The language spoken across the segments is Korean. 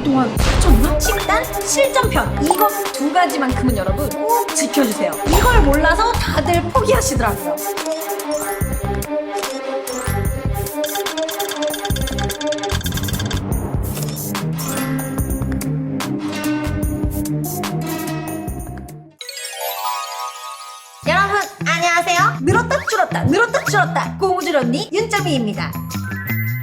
동안 사줬나? 식단 실전편 이것 두 가지만큼은 여러분 꼭 지켜주세요. 이걸 몰라서 다들 포기하시더라고요. 여러분 안녕하세요. 늘었다 줄었다 고무줄 언니 윤정미입니다.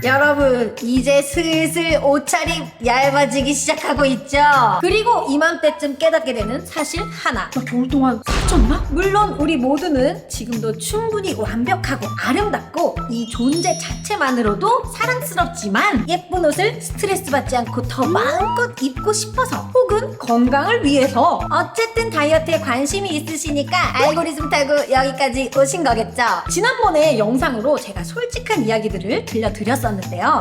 여러분 이제 슬슬 옷차림 얇아지기 시작하고 있죠. 그리고 이맘때쯤 깨닫게 되는 사실 하나. 나 겨울 동안 살쪘나? 물론 우리 모두는 지금도 충분히 완벽하고 아름답고 이 존재 자체만으로도 사랑스럽지만 예쁜 옷을 스트레스 받지 않고 더 마음껏 입고 싶어서 혹은 건강을 위해서 어쨌든 다이어트에 관심이 있으시니까 알고리즘 타고 여기까지 오신 거겠죠. 지난번에 영상으로 제가 솔직한 이야기들을 들려드렸었는데요.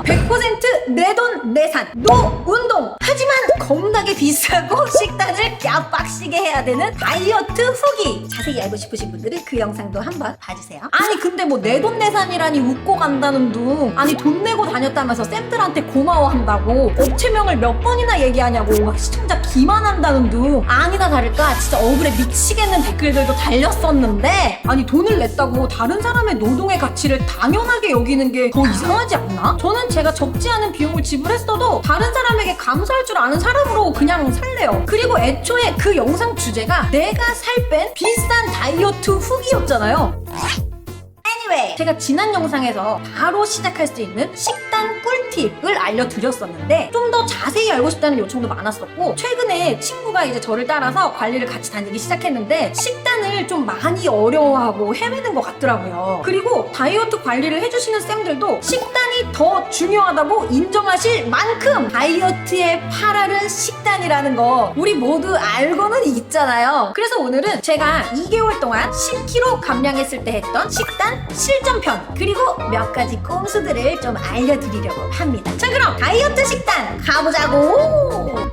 100% 내 돈 내산 노 운동 하지만 겁나게 비싸고 식단을 빡시게 해야 되는 다이어트 후기 자세히 알고 싶으신 분들은 그 영상도 한번 봐주세요. 아니 근데 뭐 내 돈 내산이라니 웃고 간다는 둥 아니 돈 내고 다녔다면서 쌤들한테 고마워한다고 업체명을 몇 번이나 얘기하냐고 막 시청자 기만한다는 둥 아니나 다를까 진짜 억울해 미치겠는 댓글들도 달렸었는데 아니 돈을 냈다고 다른 사람의 노동의 가치를 당연하게 여기는 게 더 이상하지 않나? 저는 제가 적지 않은 비용을 지불했어도 다른 사람에게 감사할 줄 아는 사람으로 그냥 살래요. 그리고 애초에 그 영상 주제가 내가 살 뺀 비싼 다이어트 후기였잖아요. anyway, 제가 지난 영상에서 바로 시작할 수 있는 식단 꿀팁을 알려드렸었는데 좀 더 자세히 알고 싶다는 요청도 많았었고 최근에 친구가 이제 저를 따라서 관리를 같이 다니기 시작했는데 식단을 좀 많이 어려워하고 헤매는 것 같더라고요. 그리고 다이어트 관리를 해주시는 쌤들도 식단이 더 중요하다고 인정하실 만큼 다이어트의 8알은 식단이라는 거 우리 모두 알고는 있잖아요. 그래서 오늘은 제가 2개월 동안 10kg 감량했을 때 했던 식단 실전편 그리고 몇 가지 꼼수들을 좀 알려드리려고 합니다. 자 그럼 다이어트 식단 가보자고!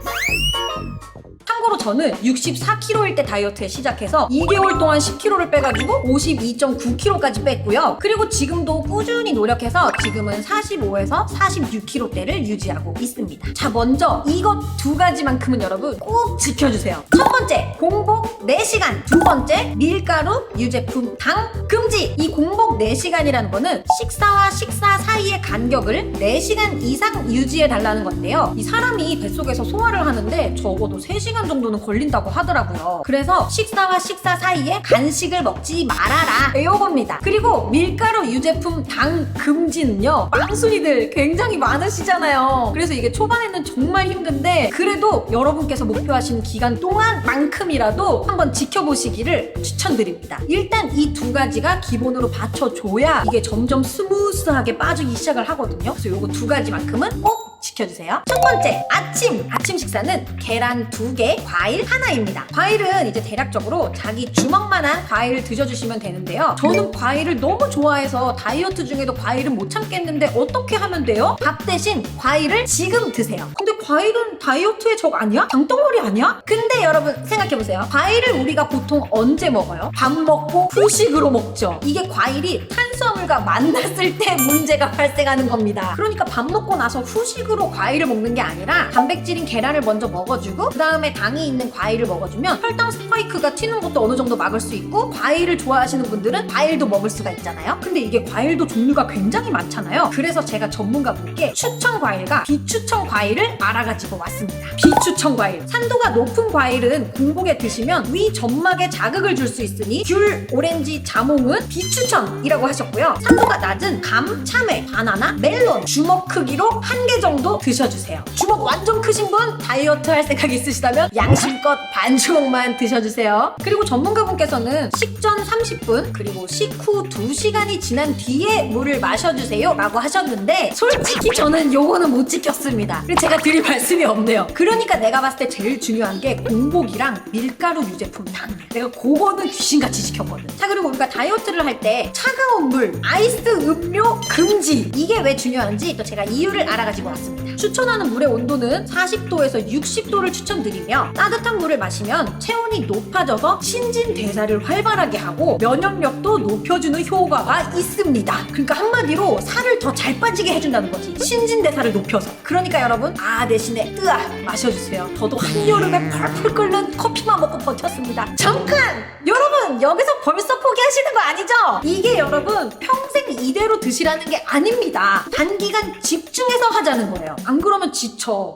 참고로 저는 64kg일 때 다이어트에 시작해서 2개월 동안 10kg를 빼가지고 52.9kg까지 뺐고요. 그리고 지금도 꾸준히 노력해서 지금은 45에서 46kg대를 유지하고 있습니다. 자 먼저 이것 두 가지만큼은 여러분 꼭 지켜주세요. 첫 번째 공복 4시간, 두 번째 밀가루, 유제품, 당 금지. 이 공복 4시간이라는 거는 식사와 식사 사이의 간격을 4시간 이상 유지해달라는 건데요. 이 사람이 뱃속에서 소화를 하는데 적어도 3시간 정도는 걸린다고 하더라고요. 그래서 식사와 식사 사이에 간식을 먹지 말아라 이겁니다. 그리고 밀가루, 유제품, 당 금지는요 빵순이들 굉장히 많으시잖아요. 그래서 이게 초반에는 정말 힘든데 그래도 여러분께서 목표하시는 기간 동안만큼이라도 한번 지켜보시기를 추천드립니다. 일단 이 두 가지가 기본으로 받쳐줘야 이게 점점 스무스하게 빠지기 시작을 하거든요. 그래서 요거 두 가지만큼은 꼭 지켜주세요. 첫 번째, 아침 식사는 계란 2개, 과일 하나입니다. 과일은 이제 대략적으로 자기 주먹만한 과일을 드셔주시면 되는데요. 저는 과일을 너무 좋아해서 다이어트 중에도 과일은 못 참겠는데 어떻게 하면 돼요? 밥 대신 과일을 지금 드세요. 근데 과일은 다이어트의 적 아니야? 당덩어리 아니야? 근데 여러분 생각해보세요. 과일을 우리가 보통 언제 먹어요? 밥 먹고 후식으로 먹죠. 이게 과일이 탄수화물과 만났을 때 문제가 발생하는 겁니다. 그러니까 밥 먹고 나서 후식으로 과일을 먹는 게 아니라 단백질인 계란을 먼저 먹어주고 그 다음에 당이 있는 과일을 먹어주면 혈당 스파이크가 튀는 것도 어느 정도 막을 수 있고 과일을 좋아하시는 분들은 과일도 먹을 수가 있잖아요. 근데 이게 과일도 종류가 굉장히 많잖아요. 그래서 제가 전문가분께 추천 과일과 비추천 과일을 알아가지고 왔습니다. 비추천 과일, 산도가 높은 과일은 공복에 드시면 위 점막에 자극을 줄 수 있으니 귤, 오렌지, 자몽은 비추천이라고 하셨고요. 산도가 낮은 감, 참외, 바나나, 멜론 주먹 크기로 1개 정도 드셔주세요. 주먹 완전 크신 분 다이어트 할 생각 있으시다면 양심껏 반 주먹만 드셔주세요. 그리고 전문가분께서는 식전 30분 그리고 식후 2시간이 지난 뒤에 물을 마셔주세요 라고 하셨는데 솔직히 저는 요거는 못 지켰습니다. 그리고 제가 드릴 말씀이 없네요. 그러니까 내가 봤을 때 제일 중요한 게 공복이랑 밀가루 유제품 당 내가 그거는 귀신같이 지켰거든. 자 그리고 우리가 다이어트를 할 때 차가운 물, 아이스 음료 금지 이게 왜 중요한지 또 제가 이유를 알아가지고 왔습니다. 추천하는 물의 온도는 40도에서 60도를 추천드리며 따뜻한 물을 마시면 체온이 높아져서 신진대사를 활발하게 하고 면역력도 높여주는 효과가 있습니다. 그러니까 한마디로 살을 더 잘 빠지게 해준다는 거지. 신진대사를 높여서. 그러니까 여러분 대신에 뜨아 마셔주세요. 저도 한여름에 펄펄 끓는 커피만 먹고 버텼습니다. 잠깐! 여러분 여기서 벌써 포기하시는 거 아니죠? 이게 여러분 평생 이대로 드시라는 게 아닙니다. 단기간 집중해서 하자는 거예요. 안 그러면 지쳐.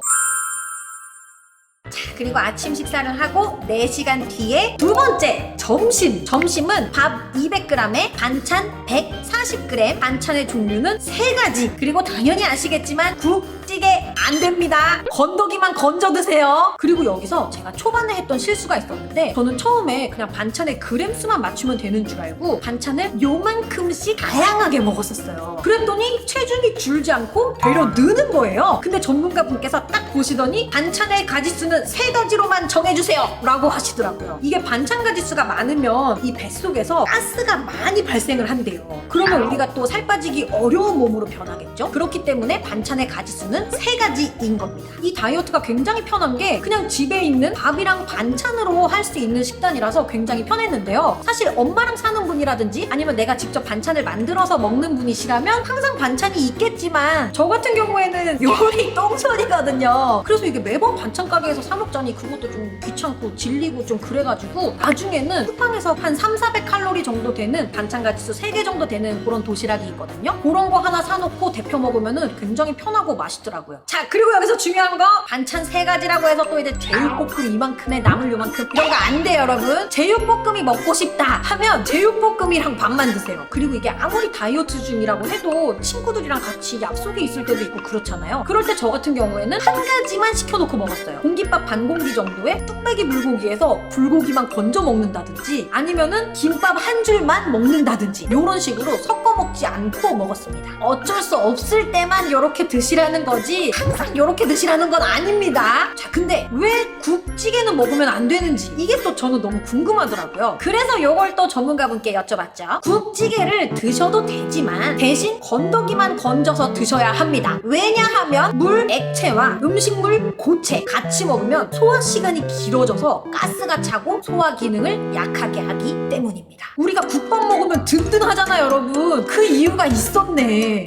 자, 그리고 아침 식사를 하고 4시간 뒤에 두 번째 점심은 밥 200g에 반찬 140g, 반찬의 종류는 3가지. 그리고 당연히 아시겠지만 국찌개 안 됩니다. 건더기만 건져 드세요. 그리고 여기서 제가 초반에 했던 실수가 있었는데 저는 처음에 그냥 반찬의 그램 수만 맞추면 되는 줄 알고 반찬을 요만큼씩 다양하게 먹었었어요. 그랬더니 체중이 줄지 않고 되려 느는 거예요. 근데 전문가분께서 딱 보시더니 반찬의 가지수는 3가지로만 정해주세요 라고 하시더라고요. 이게 반찬 가지수가 많으면 이 뱃속에서 가스가 많이 발생을 한대요. 그러면 우리가 또 살 빠지기 어려운 몸으로 변하겠죠. 그렇기 때문에 반찬의 가지수는 3가지인 겁니다. 이 다이어트가 굉장히 편한 게 그냥 집에 있는 밥이랑 반찬으로 할 수 있는 식단이라서 굉장히 편했는데요. 사실 엄마랑 사는 분이라든지 아니면 내가 직접 반찬을 만들어서 먹는 분이시라면 항상 반찬이 있겠지만 저 같은 경우에는 요리 똥손이거든요. 그래서 이게 매번 반찬 가게에서 사 먹자니 그것도 좀 귀찮고 질리고 좀 그래가지고 나중에는 쿠팡에서 한 300-400칼로리 정도 되는 반찬 가지수 3개 정도 되는 그런 도시락이 있거든요. 그런 거 하나 사놓고 데펴 먹으면은 굉장히 편하고 맛있더라고요. 자, 그리고 여기서 중요한 거 반찬 3가지라고 해서 또 이제 제육볶음 이만큼에 나물 요만큼 이런 거 안 돼요 여러분. 제육볶음이 먹고 싶다 하면 제육볶음이랑 밥만 드세요. 그리고 이게 아무리 다이어트 중이라고 해도 친구들이랑 같이 약속이 있을 때도 있고 그렇잖아요. 그럴 때 저 같은 경우에는 한 가지만 시켜놓고 먹었어요. 공깃밥 반 공기 정도에 뚝배기 불고기에서 불고기만 건져 먹는다든지 아니면은 김밥 한 줄만 먹는다든지 이런 식으로 섞어 먹지 않고 먹었습니다. 어쩔 수 없을 때만 이렇게 드시라는 거지 항상 이렇게 드시라는 건 아닙니다. 자, 근데 왜 국찌개는 먹으면 안 되는지 이게 또 저는 너무 궁금하더라고요. 그래서 이걸 또 전문가분께 여쭤봤죠. 국찌개를 드셔도 되지만 대신 건더기만 건져서 드셔야 합니다. 왜냐하면 물 액체와 음식물 고체 같이 먹으면 소화 시간이 길어져서 가스가 차고 소화 기능을 약하게 하기 때문입니다. 우리가 국밥 먹으면 든든하잖아요 여러분. 그 이유가 있었네.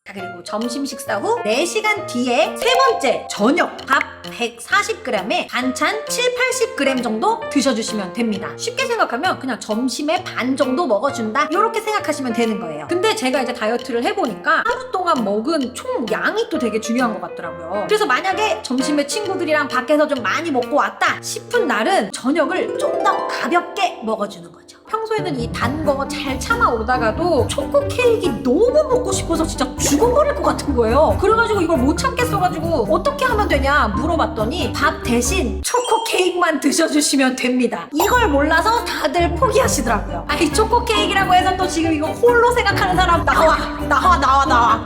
자, 그리고 점심 식사 후 4시간 뒤에 세 번째 저녁 밥 140g에 반찬 7-80g 정도 드셔주시면 됩니다. 쉽게 생각하면 그냥 점심에 반 정도 먹어준다 이렇게 생각하시면 되는 거예요. 근데 제가 이제 다이어트를 해보니까 하루 동안 먹은 총 양이 또 되게 중요한 것 같더라고요. 그래서 만약에 점심에 친구들이랑 밖에서 좀 많이 먹고 왔다 싶은 날은 저녁을 좀 더 가볍게 먹어주는 거죠. 평소에는 이 단 거 잘 참아오다가도 초코 케이크 너무 먹고 싶어서 진짜 죽어버릴 것 같은 거예요. 그래가지고 이걸 못 참겠어가지고 어떻게 하면 되냐 물어봤더니 밥 대신 초코 케이크만 드셔주시면 됩니다. 이걸 몰라서 다들 포기하시더라고요. 아이 초코 케이크라고 해서 또 지금 이거 홀로 생각하는 사람 나와.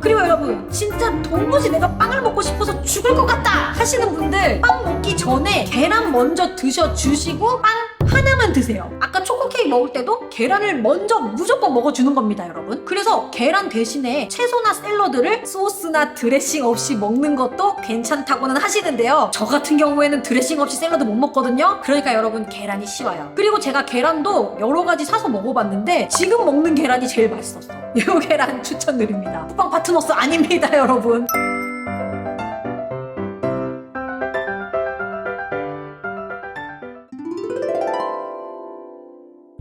그리고 여러분 진짜 도무지 내가 빵을 먹고 싶어서 죽을 것 같다 하시는 분들 빵 먹기 전에 계란 먼저 드셔주시고 빵 하나만 드세요. 아까 초코 케이크 먹을 때도 계란을 먼저 무조건 먹어주는 겁니다 여러분. 그래서 계란 대신에 채소나 샐러드를 소스나 드레싱 없이 먹는 것도 괜찮다고는 하시는데요. 저 같은 경우에는 드레싱 없이 샐러드 못 먹거든요. 그러니까 여러분 계란이 쉬워요. 그리고 제가 계란도 여러 가지 사서 먹어봤는데 지금 먹는 계란이 제일 맛있었어. 이 계란 추천드립니다. 쿠팡 파트너스 아닙니다 여러분.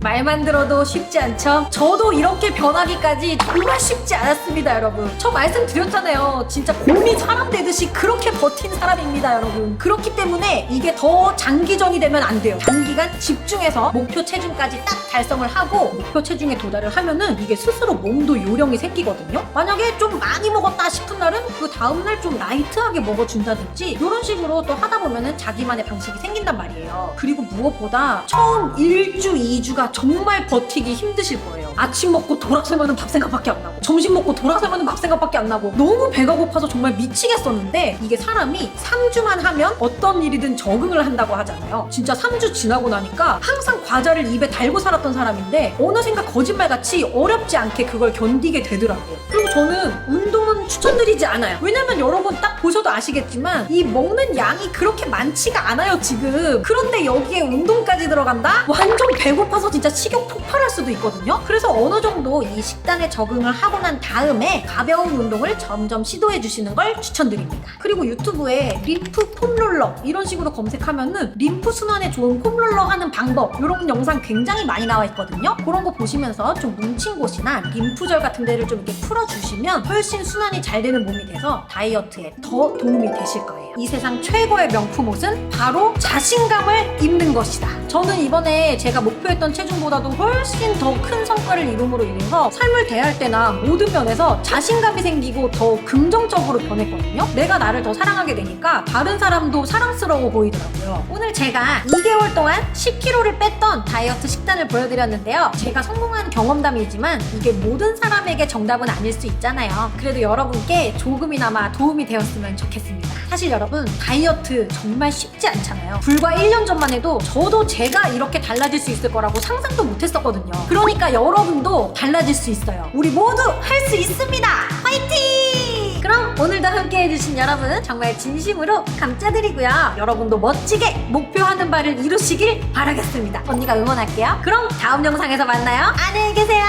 말만 들어도 쉽지 않죠? 저도 이렇게 변하기까지 정말 쉽지 않았습니다 여러분. 저 말씀드렸잖아요. 진짜 곰이 사람 되듯이 그렇게 버틴 사람입니다 여러분. 그렇기 때문에 이게 더 장기전이 되면 안 돼요. 단기간 집중해서 목표 체중까지 딱 달성을 하고 목표 체중에 도달을 하면은 이게 스스로 몸도 요령이 생기거든요. 만약에 좀 많이 먹었다 싶은 날은 그 다음날 좀 라이트하게 먹어준다든지 이런 식으로 또 하다 보면은 자기만의 방식이 생긴단 말이에요. 그리고 무엇보다 처음 1주, 2주가 정말 버티기 힘드실 거예요. 아침 먹고 돌아서면은 밥 생각밖에 안 나고 점심 먹고 돌아서면은 밥 생각밖에 안 나고 너무 배가 고파서 정말 미치겠었는데 이게 사람이 3주만 하면 어떤 일이든 적응을 한다고 하잖아요. 진짜 3주 지나고 나니까 항상 과자를 입에 달고 살았던 사람인데 어느샌가 거짓말같이 어렵지 않게 그걸 견디게 되더라고요. 그리고 저는 운동은 추천드리지 않아요. 왜냐면 여러분 딱 보셔도 아시겠지만 이 먹는 양이 그렇게 많지가 않아요 지금. 그런데 여기에 운동까지 들어간다? 완전 배고파서 진짜 식욕 폭발할 수도 있거든요. 그래서 어느 정도 이 식단에 적응을 하고 난 다음에 가벼운 운동을 점점 시도해 주시는 걸 추천드립니다. 그리고 유튜브에 림프 폼롤러 이런 식으로 검색하면은 림프 순환에 좋은 폼롤러 하는 방법 이런 영상 굉장히 많이 나와 있거든요. 그런 거 보시면서 좀 뭉친 곳이나 림프절 같은 데를 좀 이렇게 풀어주시면 훨씬 순환이 잘 되는 몸이 돼서 다이어트에 더 도움이 되실 거예요. 이 세상 최고의 명품 옷은 바로 자신감을 입는 것이다. 저는 이번에 제가 목표했던 체중보다도 훨씬 더 큰 성과를 이룸으로 인해서 삶을 대할 때나 모든 면에서 자신감이 생기고 더 긍정적으로 변했거든요. 내가 나를 더 사랑하게 되니까 다른 사람도 사랑스러워 보이더라고요. 오늘 제가 2개월 동안 10kg를 뺐던 다이어트 식단을 보여드렸는데요. 제가 성공한 경험담이지만 이게 모든 사람에게 정답은 아닐 수 있잖아요. 그래도 여러분께 조금이나마 도움이 되었으면 좋겠습니다. 사실 여러분 다이어트 정말 쉽지 않잖아요. 불과 1년 전만 해도 저도 제가 이렇게 달라질 수 있을 거라고 상상도 못했었거든요. 그러니까 여러분도 달라질 수 있어요. 우리 모두 할 수 있습니다. 화이팅! 그럼 오늘도 함께 해주신 여러분 정말 진심으로 감사드리고요. 여러분도 멋지게 목표하는 바를 이루시길 바라겠습니다. 언니가 응원할게요. 그럼 다음 영상에서 만나요. 안녕히 계세요.